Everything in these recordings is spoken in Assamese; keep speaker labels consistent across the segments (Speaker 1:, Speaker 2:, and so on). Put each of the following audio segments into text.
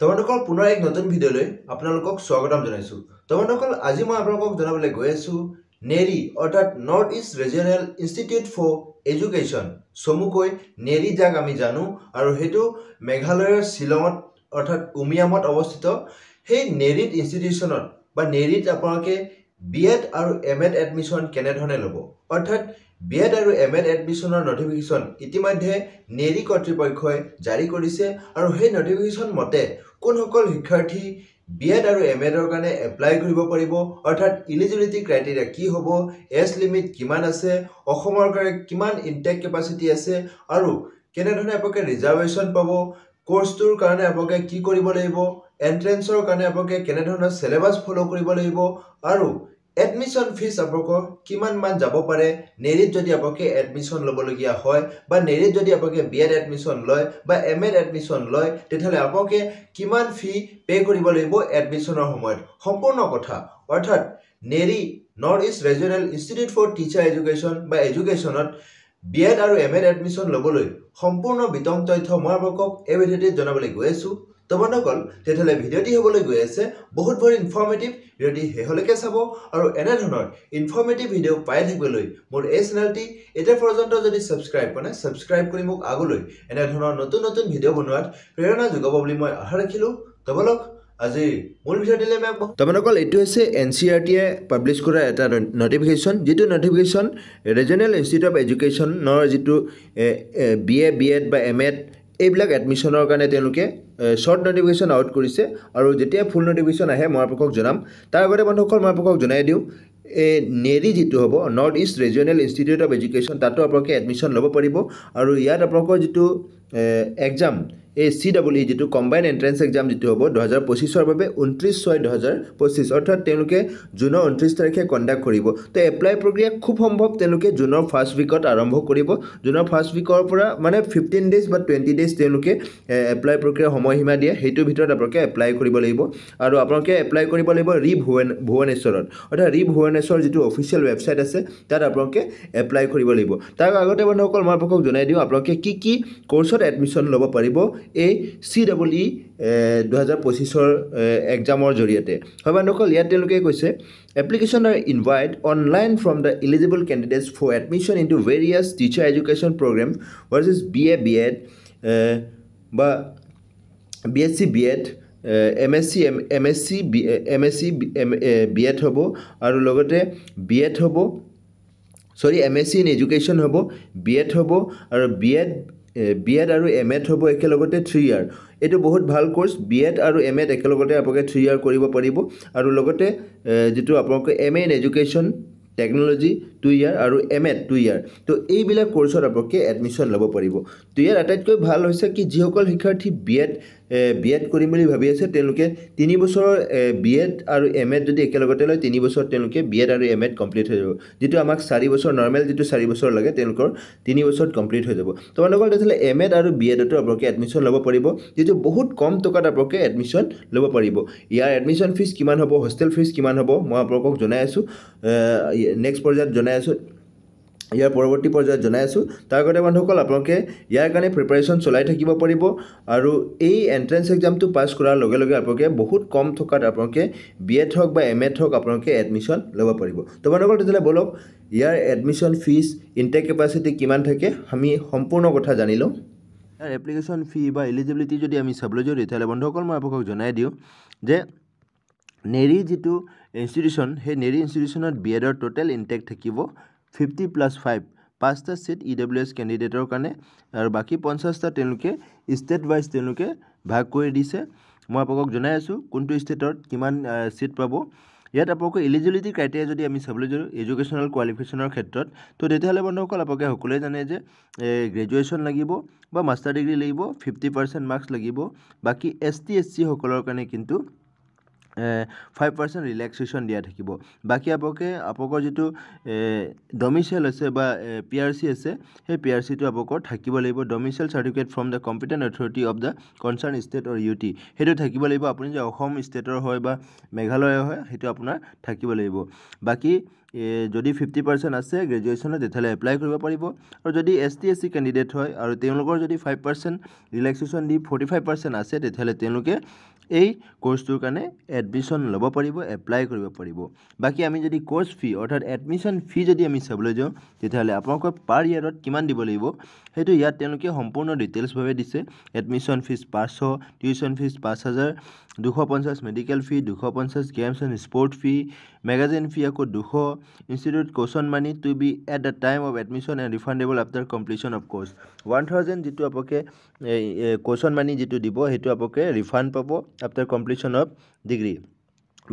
Speaker 1: তোমালোকৰ পুনৰ এক নতুন ভিডিঅ'লৈ আপোনালোকক স্বাগতম জনাইছোঁ। তোমালোকৰ আজি মই আপোনালোকক জনাবলৈ গৈ আছোঁ নেৰি অৰ্থাৎ North east regional institute for education, চমুকৈ নেৰি যাক আমি জানো, আৰু সেইটো মেঘালয়ৰ শ্বিলঙত অৰ্থাৎ উমিয়ামত অৱস্থিত। সেই নেৰিত ইনষ্টিটিউশ্যনত বা নেৰিত আপোনালোকে BEd আৰু MAd এডমিশ্যন কেনেধৰণে ল'ব, অৰ্থাৎ BEd আৰু MAd এডমিশ্যনৰ নটিফিকেশ্যন ইতিমধ্যে নেৰি কৰ্তৃপক্ষই জাৰি কৰিছে, আৰু সেই নটিফিকেশ্যন মতে কোনসকল শিক্ষাৰ্থী BEd আৰু MAdৰ কাৰণে এপ্লাই কৰিব পাৰিব, অৰ্থাৎ ইলিজিবিলিটি ক্ৰাইটেৰিয়া কি হ'ব, এজ লিমিট কিমান আছে, অসমৰ কাৰণে কিমান ইনটেক কেপাচিটি আছে, আৰু কেনেধৰণে আপোনালোকে ৰিজাৰ্ভেশ্যন পাব, কোৰ্চটোৰ কাৰণে আপোনালোকে কি কৰিব লাগিব, এণ্ট্ৰেন্সৰ কাৰণে আপোনালোকে কেনেধৰণৰ চিলেবাছ ফ'ল' কৰিব লাগিব, আৰু এডমিশ্যন ফিজ আপোনালোকৰ কিমান মান যাব পাৰে নেৰিত যদি আপোনালোকে এডমিশ্যন ল'বলগীয়া হয়, বা নেৰিত যদি আপোনালোকে BEd এডমিশ্যন লয় বা MAd এডমিশ্যন লয়, তেতিয়াহ'লে আপোনালোকে কিমান ফি পে' কৰিব লাগিব এডমিশ্যনৰ সময়ত, সম্পূৰ্ণ কথা। অৰ্থাৎ NERIE north east regional institute for teacher education বা এডুকেশ্যনত BEd আৰু MAd এডমিশ্যন ল'বলৈ সম্পূৰ্ণ বিতং তথ্য মই আপোনালোকক এই ভিডিঅ'টিত জনাবলৈ গৈ আছোঁ। তোমালোকৰ তেতিয়াহ'লে ভিডিঅ'টি হ'বলৈ গৈ আছে বহুত ইনফৰ্মেটিভ। ভিডিঅ'টি শেষলৈকে চাব, আৰু এনেধৰণৰ ইনফৰ্মেটিভ ভিডিঅ' পাই থাকিবলৈ মোৰ এই চেনেলটি এতিয়া পৰ্যন্ত যদি ছাবস্ক্ৰাইব কৰা নাই, ছাবস্ক্ৰাইব কৰি মোক আগলৈ এনেধৰণৰ নতুন নতুন ভিডিঅ' বনোৱাত প্ৰেৰণা যোগাব বুলি মই আশা ৰাখিলোঁ। তোমালোক আজি মূল ভিডিঅ'টিলৈ মই আগবাঢ়ো। তোমালোকৰ এইটো হৈছে NCERT-য়ে পাব্লিছ কৰা এটা নটিফিকেশ্যন, যিটো নটিফিকেশ্যন ৰিজনেল ইনষ্টিটিউট অফ এডুকেশ্যনৰ যিটো BA, BEd বা MAd এইবিলাক এডমিশ্যনৰ কাৰণে তেওঁলোকে শ্বৰ্ট নটিফিকেশ্যন আউট কৰিছে, আৰু যেতিয়া ফুল নটিফিকেশ্যন আহে মই আপোনালোকক জনাম। তাৰ আগতে বন্ধুসকল মই আপোনালোকক জনাই দিওঁ, নেৰি যিটো হ'ব north east regional institute of education, তাতো আপোনালোকে এডমিশ্যন ল'ব পাৰিব। আৰু ইয়াত আপোনালোকৰ যিটো এক্সাম, এই CEE যিটো কম্বাইন এণ্ট্ৰেন্স এক্সাম যিটো হ'ব 2025-ৰ বাবে 29/6/2025, অৰ্থাৎ তেওঁলোকে জুনৰ 29 তাৰিখে কণ্ডাক্ট কৰিব। তো এপ্লাই প্ৰক্ৰিয়া খুব সম্ভৱ তেওঁলোকে জুনৰ ফাৰ্ষ্ট উইকত আৰম্ভ কৰিব। জুনৰ ফাৰ্ষ্ট উইকৰ পৰা মানে 15 ডেইজ বা 20 ডেইজ তেওঁলোকে এপ্লাই প্ৰক্ৰিয়াৰ সময়সীমা দিয়ে, সেইটোৰ ভিতৰত আপোনালোকে এপ্লাই কৰিব লাগিব। আৰু আপোনালোকে এপ্লাই কৰিব লাগিব ভুৱনেশ্বৰত, অৰ্থাৎ ভুৱনেশ্বৰ যিটো অফিচিয়েল ৱেবছাইট আছে তাত আপোনালোকে এপ্লাই কৰিব লাগিব। তাৰ আগতে বন্ধুসকল মই আপোনালোকক জনাই দিওঁ আপোনালোকে কি কি কোৰ্চত এডমিশ্যন ল'ব পাৰিব এই CEE 2025-ৰ এক্সামৰ জৰিয়তে। হয় বন্ধুসকল, ইয়াত তেওঁলোকে কৈছে application are invited online from the eligible candidates for admission into various teacher education programme versus BA, BEd বা BSc, BEd, MSc BEd হ'ব, আৰু লগতে BEd হ'ব, MSc ইন এডুকেশ্যন হ'ব, BEd হ'ব, আৰু BEd আৰু MAd হ'ব একেলগতে 3 ইয়াৰ। এইটো বহুত ভাল কোৰ্চ। BEd আৰু MAd একেলগতে আপোনালোকে 3 ইয়াৰ কৰিব পাৰিব, আৰু লগতে যিটো আপোনালোকে MA ইন এডুকেশ্যন টেকন'লজি 2 ইয়াৰ আৰু MAd 2 ইয়াৰ। তো এইবিলাক কোৰ্চত আপোনালোকে এডমিশ্যন ল'ব পাৰিব। তো ইয়াৰ আটাইতকৈ ভাল হৈছে কি, যিসকল শিক্ষাৰ্থী BEd কৰিম বুলি ভাবি আছে তেওঁলোকে 3 বছৰৰ BEd আৰু MAd যদি একেলগতে লয়, 3 বছৰত তেওঁলোকে BEd আৰু MAd কমপ্লিট হৈ যাব। যিটো আমাক 4 বছৰ নৰ্মেল যিটো 4 বছৰ লাগে, তেওঁলোকৰ 3 বছৰত কমপ্লিট হৈ যাব। তোমালোকৰ তেতিয়াহ'লে MAd আৰু BEdতো আপোনালোকে এডমিশ্যন ল'ব পাৰিব, যিটো বহুত কম টকাত আপোনালোকে এডমিশ্যন ল'ব পাৰিব। ইয়াৰ এডমিশ্যন ফিজ কিমান হ'ব, হোষ্টেল ফিজ কিমান হ'ব মই আপোনালোকক জনাই আছোঁ, নেক্সট পৰ্যায়ত জনাই আছোঁ, ইয়াৰ পৰৱৰ্তী পৰ্যায়ত জনাই আছোঁ। তাৰ আগতে বন্ধুসকল আপোনালোকে ইয়াৰ কাৰণে প্ৰিপাৰেশ্যন চলাই থাকিব পাৰিব, আৰু এই এণ্ট্ৰেন্স এক্সামটো পাছ কৰাৰ লগে লগে আপোনালোকে বহুত কম টকাত আপোনালোকে BEd হওক বা MAd হওক আপোনালোকে এডমিশ্যন ল'ব পাৰিব। তো বন্ধুসকল তেতিয়াহ'লে ব'লক ইয়াৰ এডমিশ্যন ফিজ, ইনটেক কেপাচিটি কিমান থাকে আমি সম্পূৰ্ণ কথা জানি লওঁ। ইয়াৰ এপ্লিকেশ্যন ফি বা এলিজিবিলিটি যদি আমি চাবলৈ যাওঁ, তেতিয়াহ'লে বন্ধুসকল মই আপোনালোকক জনাই দিওঁ যে নেৰি যিটো ইনষ্টিটিউশ্যন, সেই নেৰি ইনষ্টিটিউশ্যনত BEdৰ টোটেল ইনটেক থাকিব 50+5, 5টা ছিট EWS কেণ্ডিডেটৰ কাৰণে, আৰু বাকী 50টা তেওঁলোকে ষ্টেট ৱাইজ তেওঁলোকে ভাগ কৰি দিছে। মই আপোনালোকক জনাই আছোঁ কোনটো ষ্টেটত কিমান ছিট পাব। ইয়াত আপোনালোকৰ এলিজিবিলিটি ক্ৰাইটেৰিয়া যদি আমি চাবলৈ যাওঁ এডুকেশ্যনেল কোৱালিফিকেশ্যনৰ ক্ষেত্ৰত, তো তেতিয়াহ'লে বন্ধুসকল আপোনালোকে সকলোৱে জানে যে গ্ৰেজুৱেশ্যন লাগিব বা মাষ্টাৰ ডিগ্ৰী লাগিব, 50% মাৰ্কছ লাগিব। বাকী ST SC সকলৰ কাৰণে কিন্তু 5% ৰিলেক্সেশ্যন দিয়া থাকিব বাকী আপোনালোকৰ যিটো ডমিচাইল আছে বা PRC আছে সেই PRCটো আপোনালোকৰ থাকিব লাগিব domicile certificate from the competent authority of the concern state or UT সেইটো থাকিব লাগিব আপুনি যে অসম ষ্টেটৰ হয় বা মেঘালয়ৰ হয় সেইটো আপোনাৰ থাকিব লাগিব বাকী যদি 50% আছে গ্ৰেজুৱেশ্যনত তেতিয়াহ'লে এপ্লাই কৰিব পাৰিব আৰু যদি ST SC কেণ্ডিডেট হয় আৰু তেওঁলোকৰ যদি 5% ৰিলেক্সেশ্যন দি 45% আছে তেতিয়াহ'লে তেওঁলোকে এই কোৰ্সটোৰ কাৰণে এডমিশ্যন ল'ব পাৰিব এপ্লাই কৰিব পাৰিব বাকি আমি যদি কোৰ্স ফি অৰ্থাৎ এডমিশ্যন ফি যদি আমি চাবলৈ যাওঁ তেতিয়াহ'লে আপোনালোকৰ পাৰ ইয়াৰত কিমান দিব লাগিব সেইটো ইয়াত তেওঁলোকে সম্পূৰ্ণ ডিটেইলছ ভাৱে দিছে admission fees 500 tuition fees 5000 250 medical fee 250 games and sport fee magazine fee আকৌ 200 institute caution money to be at the time of admission and refundable after completion of course 1000 যিটো আপোনালোকে কোশন মানি যিটো দিব সেইটো আপোনালোকে ৰিফাণ্ড পাব আফটাৰ কমপ্লিশ্যন অফ ডিগ্ৰী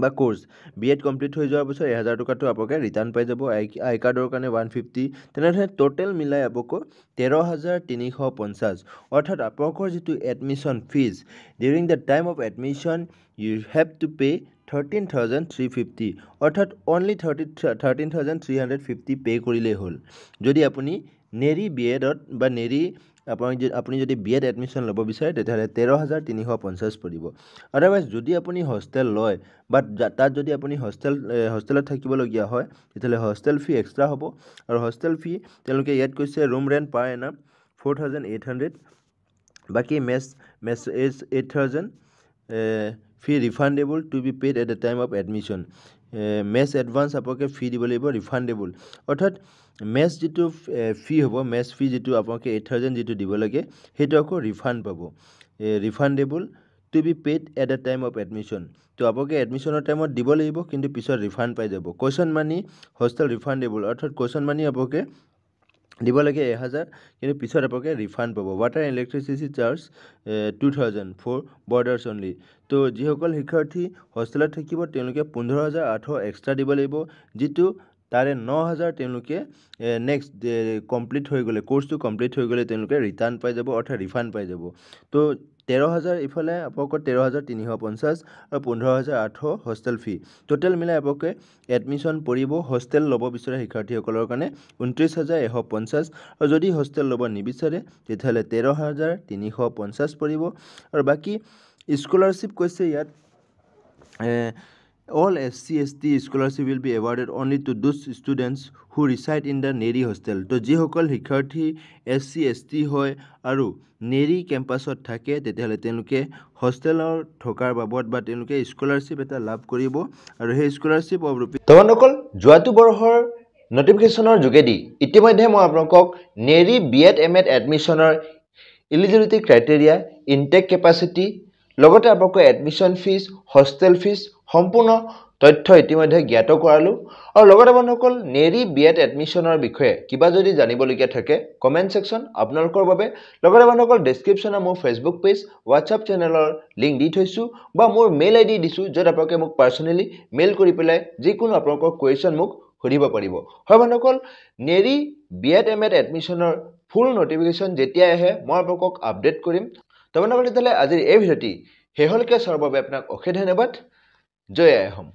Speaker 1: বা কোৰ্স বিএড কমপ্লিট হৈ যোৱাৰ পিছত 1000 টকাটো আপোনালোকে ৰিটাৰ্ণ পাই যাব আই কাৰ্ডৰ কাৰণে 150 তেনেধৰণে টোটেল মিলাই আপোনালোকৰ 13350 অৰ্থাৎ আপোনালোকৰ যিটো admission fees during the time of admission you have to pay 13,350 অৰ্থাৎ অনলি 13,350 পে কৰিলেই হ'ল যদি আপুনি নেৰি বিএডত বা নেৰি আপুনি যদি বিএড এডমিশ্যন ল'ব বিচাৰে তেতিয়াহ'লে 13,350 পৰিব আদাৰৱাইজ যদি আপুনি হোষ্টেল লয় বা তাত যদি আপুনি হোষ্টেলত থাকিবলগীয়া হয় তেতিয়াহ'লে হোষ্টেল ফি এক্সট্ৰা হ'ব আৰু হোষ্টেল ফি তেওঁলোকে ইয়াত কৈছে ৰুম ৰেণ্ট পাৰ এনাম 4,800 বাকি মেছ is 8,000 fee refundable to be paid at the time of admission mess advance আপোনালোকে ফি দিব লাগিব ৰিফাণ্ডেবল অৰ্থাৎ মেছ যিটো ফি হ'ব মেছ ফি যিটো আপোনালোকে 8,000 যিটো দিব লাগে সেইটো আকৌ ৰিফাণ্ড পাব refundable to be paid at the time of admission তো আপোনালোকে এডমিশ্যনৰ টাইমত দিব লাগিব কিন্তু পিছত ৰিফাণ্ড পাই যাব কোৱেশ্যন মানি হোষ্টেল ৰিফাণ্ডেবল অৰ্থাৎ কোৱেশ্যন মানি আপোনালোকে দিব লাগে 1000 কিন্তু পিছত আপোনালোকে ৰিফাণ্ড পাব water and electricity charge 2000 for boarders only তো যিসকল শিক্ষাৰ্থী হোষ্টেলত থাকিব তেওঁলোকে 15,800 এক্সট্ৰা দিব লাগিব যিটো তাৰে 9,000 তেওঁলোকে নেক্সট কমপ্লিট হৈ গ'লে কোৰ্সটো কমপ্লিট হৈ গ'লে তেওঁলোকে ৰিটাৰ্ণ পাই যাব অৰ্থাৎ ৰিফাণ্ড পাই যাব তো 13,000 ইফালে আপোনালোকৰ 13,350 আৰু 15,800 হোষ্টেল ফি টোটেল মিলাই আপোনালোকে এডমিশ্যন পৰিব হোষ্টেল ল'ব বিচৰা শিক্ষাৰ্থীসকলৰ কাৰণে 29,150 আৰু যদি হোষ্টেল ল'ব নিবিচাৰে তেতিয়াহ'লে 13,350 পৰিব আৰু বাকি স্কলাৰশ্বিপ কৈছে ইয়াত all SC ST scholarship will be awarded only to those students who reside in the Neri hostel তো যিসকল শিক্ষাৰ্থী SC ST হয় আৰু নেৰি কেম্পাছত থাকে তেতিয়াহ'লে তেওঁলোকে হোষ্টেলৰ থকাৰ বাবদ বা তেওঁলোকে স্কলাৰশ্বিপ এটা লাভ কৰিব আৰু সেই স্কলাৰশ্বিপ অফ ৰুপি তহঁতসকল যোৱাটো বৰ্ষৰ নটিফিকেশ্যনৰ যোগেদি ইতিমধ্যে মই আপোনালোকক নেৰি BEd MAd এডমিশ্যনৰ এলিজিবিলিটি ক্ৰাইটেৰিয়া ইনটেক কেপাচিটি লগতে আপোনালোকৰ এডমিশ্যন ফিজ হোষ্টেল ফিজ সম্পূৰ্ণ তথ্য ইতিমধ্যে জ্ঞাত কৰালো আৰু লগতে বন্ধুসকল নেৰি BEd এডমিশ্যনৰ বিষয়ে কিবা যদি জানিবলগীয়া থাকে কমেন্ট সেকশন আপোনালোকৰ বাবে লগতে বন্ধুসকল ডেসক্ৰিপচনত মোৰ ফেসবুক পেজ WhatsApp চেনেলৰ লিংক দি থৈছো বা মোৰ মেইল আইডি দিছো যত আপোনালোকে মোক পাৰ্সোনালি মেইল কৰি পেলাই যিকোনো আপোনালোকৰ কোৱেশ্চন মোক সুধিব পাৰিব হয় বন্ধুসকল নেৰি BEd MAd এডমিশ্যনৰ ফুল নটিফিকেশ্যন যেতিয়া আহে মই আপোনালোকক আপডেট কৰিম তো বন্ধুসকল তেতিয়াহ'লে আজিৰ এই ভিডিঅ'টি শেহলৈকে চোৱাৰ বাবে আপোনাক অশেষ ধন্যবাদ জয় আই অসম।